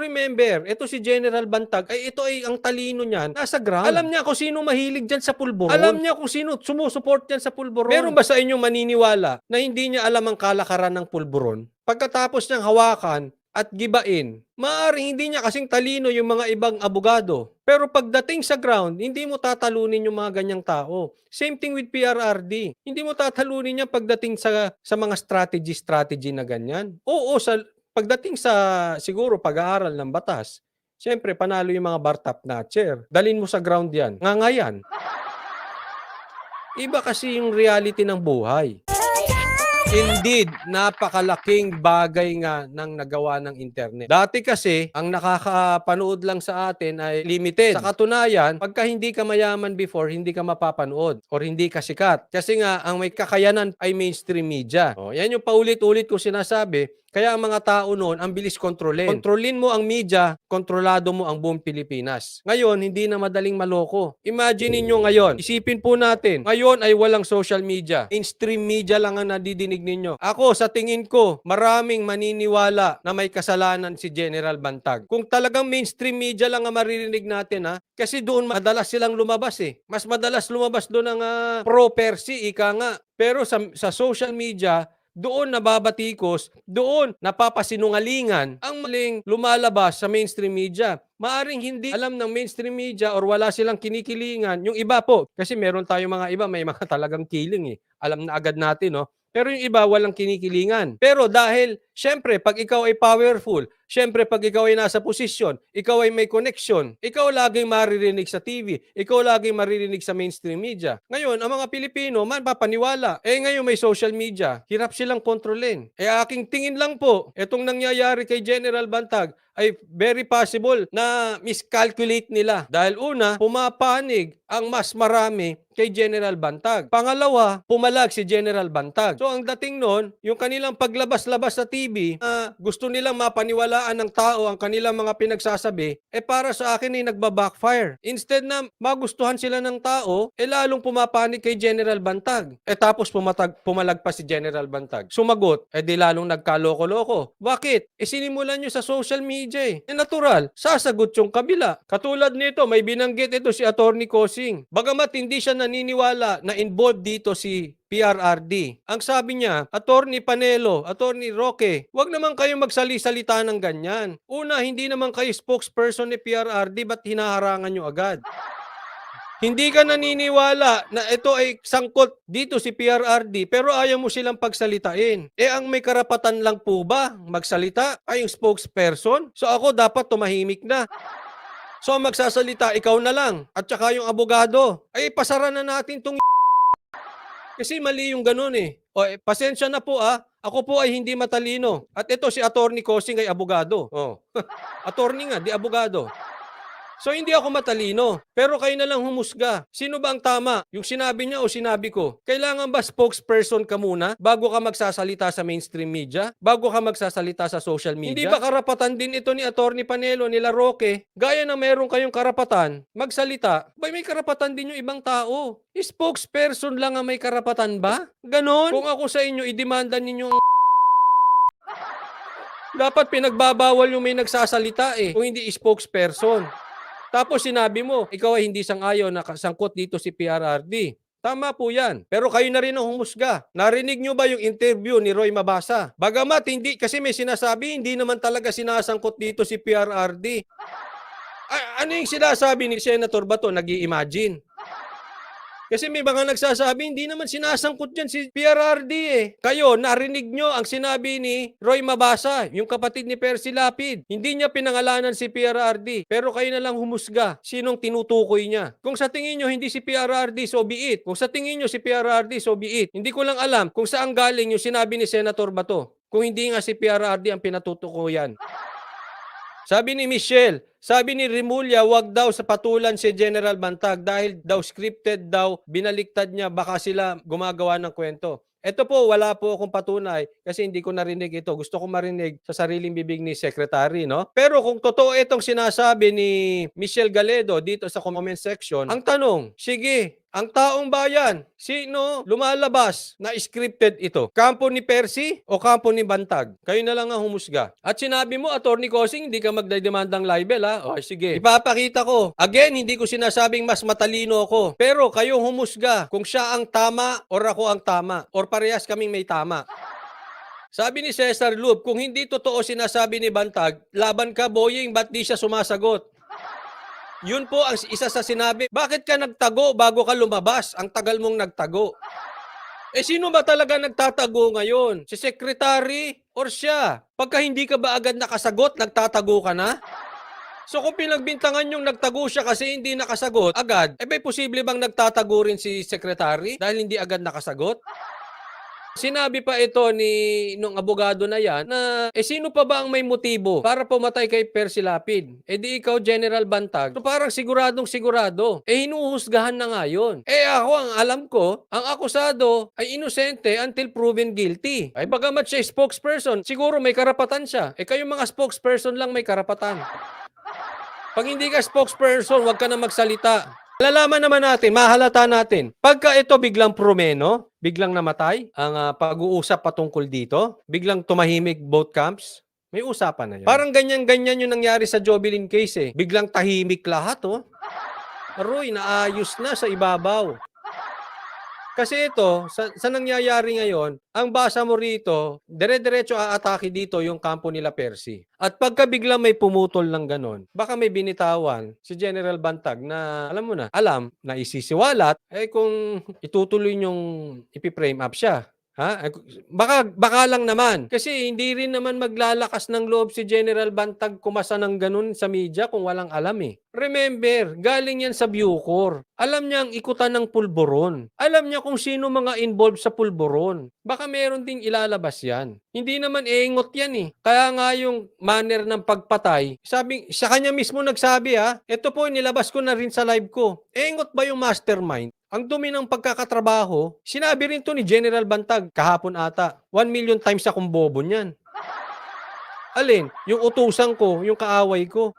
Remember, ito si General Bantag ay ito ay ang talino niyan nasa ground. Alam niya kung sino mahilig diyan sa pulburon. Alam niya kung sino sumusuport diyan sa pulburon. Meron ba sa inyo maniniwala na hindi niya alam ang kalakaran ng pulburon? Pagkatapos niyang hawakan at gibain, maaaring hindi niya kasing talino yung mga ibang abogado. Pero pagdating sa ground, hindi mo tatalunin yung mga ganyang tao. Same thing with PRRD. Hindi mo tatalunin yan pagdating sa mga strategy na ganyan. Oo, pagdating sa siguro pag-aaral ng batas, siyempre panalo yung mga bar top notcher. Dalin mo sa ground yan. Ngangayan. Iba kasi yung reality ng buhay. Indeed, napakalaking bagay nga ng nagawa ng internet. Dati kasi, ang nakakapanood lang sa atin ay limited. Sa katunayan, pagka hindi ka mayaman before, hindi ka mapapanood or hindi ka sikat. Kasi nga, ang may kakayanan ay mainstream media. O, yan yung paulit-ulit ko sinasabi. Kaya ang mga tao noon, ang bilis kontrolin. Kontrolin mo ang media, kontrolado mo ang buong Pilipinas. Ngayon, hindi na madaling maloko. Imagine niyo ngayon, isipin po natin, ngayon ay walang social media. Mainstream media lang ang nadidinig ninyo. Ako, sa tingin ko, maraming maniniwala na may kasalanan si General Bantag. Kung talagang mainstream media lang ang maririnig natin, kasi doon madalas silang lumabas eh. Mas madalas lumabas doon ang pro-Percy, ika nga. Pero sa social media, doon nababatikos, doon napapasinungalingan ang maling lumalabas sa mainstream media. Maaring hindi alam ng mainstream media or wala silang kinikilingan. Yung iba po, kasi meron tayong mga iba, may mga talagang kiling eh. Alam na agad natin, no? Pero yung iba, walang kinikilingan. Pero dahil, syempre, pag ikaw ay powerful, syempre, pag ikaw ay nasa posisyon, ikaw ay may connection, ikaw laging maririnig sa TV, ikaw laging maririnig sa mainstream media. Ngayon, ang mga Pilipino, papaniwala. Ngayon may social media, hirap silang kontrolin. Aking tingin lang po, itong nangyayari kay General Bantag, ay very possible na miscalculate nila. Dahil una, pumapanig ang mas marami kay General Bantag. Pangalawa, pumalag si General Bantag. So ang dating nun, yung kanilang paglabas-labas sa TV, gusto nilang mapaniwalaan ng tao ang kanilang mga pinagsasabi, para sa akin ay nagbabackfire. Instead na magustuhan sila ng tao, lalong pumapanig kay General Bantag. Tapos pumalag pa si General Bantag. Sumagot, di lalong nagkaloko-loko. Bakit? Sinimulan nyo sa social media natural, sasagot yung kabila. Katulad nito, may binanggit ito si Attorney Cosing. Bagamat hindi siya naniniwala na involved dito si PRRD. Ang sabi niya, Attorney Panelo, Attorney Roque, wag naman kayo magsali-salita ng ganyan. Una, hindi naman kayo spokesperson ni PRRD, ba't hinaharangan nyo agad? Hindi ka naniniwala na ito ay sangkot dito si PRRD pero ayaw mo silang pagsalitain. Ang may karapatan lang po ba magsalita ay yung spokesperson? So ako dapat tumahimik na. So magsasalita, ikaw na lang. At saka yung abogado. Pasara na natin tong kasi mali yung ganun eh. Pasensya na po Ako po ay hindi matalino. At ito si Attorney Cosing ay abogado. Attorney nga, di abogado. So hindi ako matalino, pero kayo na lang humusga. Sino ba ang tama? Yung sinabi niya o sinabi ko? Kailangan ba spokesperson ka muna bago ka magsasalita sa mainstream media? Bago ka magsasalita sa social media? Hindi ba karapatan din ito ni Attorney Panelo, nila Roque? Gaya na meron kayong karapatan, magsalita. May karapatan din yung ibang tao. Spokesperson lang ang may karapatan ba? Ganon? Kung ako sa inyo, idemanda ninyo ang dapat pinagbabawal yung may nagsasalita kung hindi spokesperson. Tapos sinabi mo, ikaw ay hindi sang-ayon na sangkot dito si PRRD. Tama po yan. Pero kayo na rin ang humusga. Narinig nyo ba yung interview ni Roy Mabasa? Bagamat hindi, kasi may sinasabi, hindi naman talaga sinasangkot dito si PRRD. Ano yung sinasabi ni Senator Bato? Nag-i-imagine. Kasi may mga nagsasabi, hindi naman sinasangkot dyan si PRRD Kayo, narinig nyo ang sinabi ni Roy Mabasa, yung kapatid ni Percy Lapid. Hindi niya pinangalanan si PRRD. Pero kayo na lang humusga. Sinong tinutukoy niya? Kung sa tingin nyo hindi si PRRD, so be it. Kung sa tingin nyo si PRRD, so be it. Hindi ko lang alam kung saan galing yung sinabi ni Senator Bato. Kung hindi nga si PRRD ang pinatutukoyan. Sabi ni Michelle, sabi ni Remulla, wag daw sa patulan si General Bantag dahil daw scripted daw, binaliktad niya, baka sila gumagawa ng kwento. Ito po, wala po akong patunay kasi hindi ko narinig ito. Gusto ko marinig sa sariling bibig ni Secretary, no? Pero kung totoo itong sinasabi ni Michelle Galedo dito sa comment section, ang tanong, sige, Ang taong bayan, sino lumalabas na scripted ito? Kampo ni Percy o kampo ni Bantag? Kayo na lang ang humusga. At sinabi mo, Attorney Cosing, hindi ka magdademandang libel, ha? O, sige. Ipapakita ko. Again, hindi ko sinasabing mas matalino ako. Pero kayo humusga kung siya ang tama or ako ang tama. Or parehas kaming may tama. Sabi ni Cesar Loop, kung hindi totoo sinasabi ni Bantag, laban ka, Boying, ba't di siya sumasagot? Yun po ang isa sa sinabi. Bakit ka nagtago bago ka lumabas? Ang tagal mong nagtago. Eh sino ba talaga nagtatago ngayon? Si secretary or siya? Pagka hindi ka ba agad nakasagot, nagtatago ka na? So kung pinagbintangan yung nagtago siya kasi hindi nakasagot agad, eh may posible bang nagtatago rin si secretary dahil hindi agad nakasagot? Sinabi pa ito ni nung abogado na yan na sino pa ba ang may motibo para pumatay kay Percy Lapid? Di ikaw General Bantag. So parang siguradong sigurado. Hinuhusgahan na nga yun. Ako ang alam ko, ang akusado ay inosente until proven guilty. Ay bagamat siya spokesperson, siguro may karapatan siya. Kayong mga spokesperson lang may karapatan. Pag hindi ka spokesperson, huwag ka na magsalita. Malalaman naman natin, mahalata natin. Pagka ito biglang promeno, biglang namatay, ang pag-uusap patungkol dito, biglang tumahimik both camps, may usapan na yan. Parang ganyan-ganyan yung nangyari sa Jovelyn case eh. Biglang tahimik lahat oh. Aroy, naayos na sa ibabaw. Kasi ito, sa nangyayari ngayon, ang basa mo rito, dire-diretso aatake dito yung kampo nila Percy. At pagka bigla may pumutol ng ganon, baka may binitawan si General Bantag na, alam mo na, alam na isisiwalat, kung itutuloy niyong ipiprame up siya. Ha? Baka lang naman. Kasi hindi rin naman maglalakas ng loob si General Bantag kumasa ng ganun sa media kung walang alam eh. Remember, galing yan sa Bucor. Alam niya ang ikutan ng pulburon. Alam niya kung sino mga involved sa pulburon. Baka meron ding ilalabas yan. Hindi naman ingot yan eh. Kaya nga yung manner ng pagpatay, sa kanya mismo nagsabi ito po nilabas ko na rin sa live ko. Ingot ba yung mastermind? Ang dumi ng pagkakatrabaho, sinabi rin to ni General Bantag kahapon ata. 1 million times akong bobo niyan. Alin? Yung utusan ko, yung kaaway ko.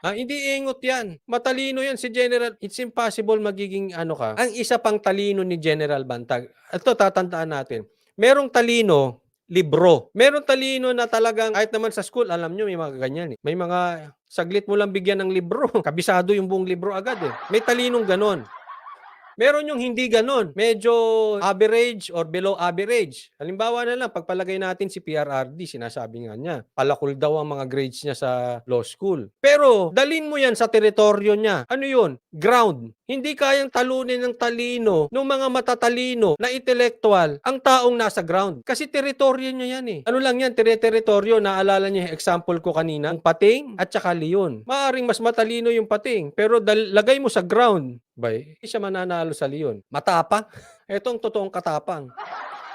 Hindi ingot yan. Matalino yan si General. It's impossible magiging ano ka. Ang isa pang talino ni General Bantag. Ito tatandaan natin. Merong talino, libro. Merong talino na talagang kahit naman sa school, alam nyo may mga ganyan eh. May mga saglit mo lang bigyan ng libro. Kabisado yung buong libro agad eh. May talinong ganon. Meron yung hindi ganon. Medyo average or below average. Halimbawa na lang, pagpalagay natin si PRRD, sinasabi nga niya, palakul daw ang mga grades niya sa law school. Pero, dalin mo yan sa teritoryo niya. Ano yun? Ground. Hindi kayang talunin ng talino ng mga matatalino na intellectual ang taong nasa ground. Kasi teritoryo niya yan eh. Ano lang yan, teritoryo, naalala niyo yung example ko kanina, ang pating at saka leon. Maaring mas matalino yung pating, pero lagay mo sa ground, hindi siya mananalo sa leon. Matapang. Ito ang totoong katapang.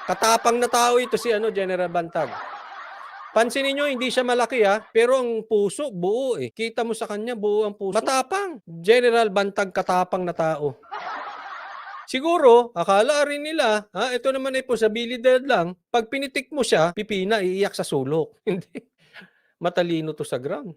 Katapang na tao ito si General Bantag. Pansinin nyo, hindi siya malaki pero ang puso, buo eh. Kita mo sa kanya, buo ang puso. Matapang. General Bantag, katapang na tao. Siguro, akala rin nila, ito naman ay posibilidad lang, pag pinitik mo siya, pipina, iiyak sa sulok. Hindi. Matalino to sa ground.